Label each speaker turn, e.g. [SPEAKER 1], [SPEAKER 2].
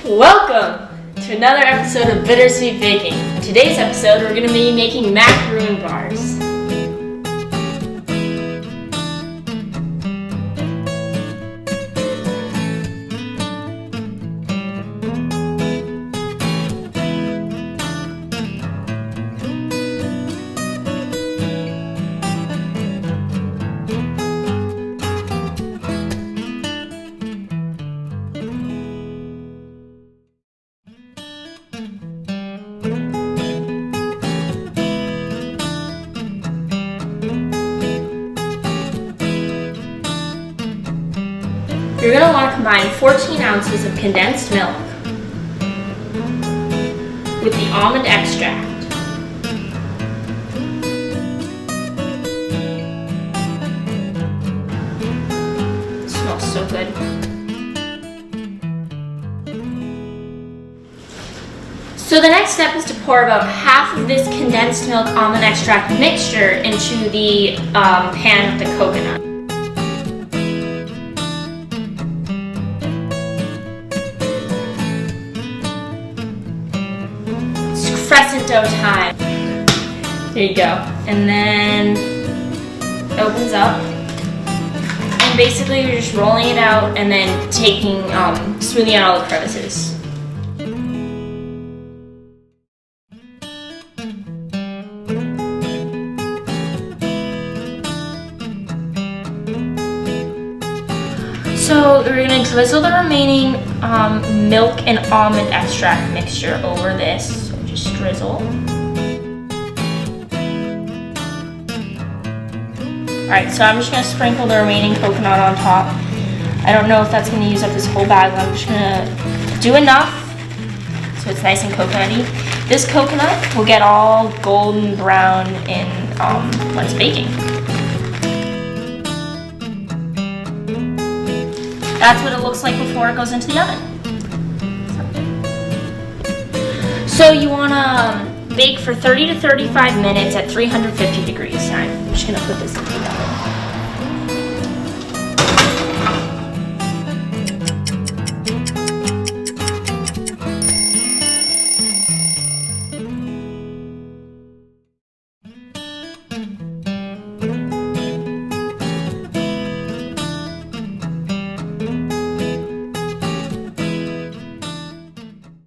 [SPEAKER 1] Welcome to another episode of Bittersweet Baking. In today's episode, we're going to be making macaroon bars. You're going to want to combine 14 ounces of condensed milk with the almond extract. It smells so good. So the next step is to pour about half of this condensed milk almond extract mixture into the pan with the coconut. Crescent dough time. There you go. And then it opens up. And basically you're just rolling it out and then taking, smoothing out all the crevices. So we're going to drizzle the remaining milk and almond extract mixture over this. So just drizzle. Alright, so I'm just going to sprinkle the remaining coconut on top. I don't know if that's going to use up this whole bag, but I'm just going to do enough so it's nice and coconutty. This coconut will get all golden brown in when it's baking. That's what it looks like before it goes into the oven. So you want to bake for 30 to 35 minutes at 350 degrees. I'm just going to put this in the oven.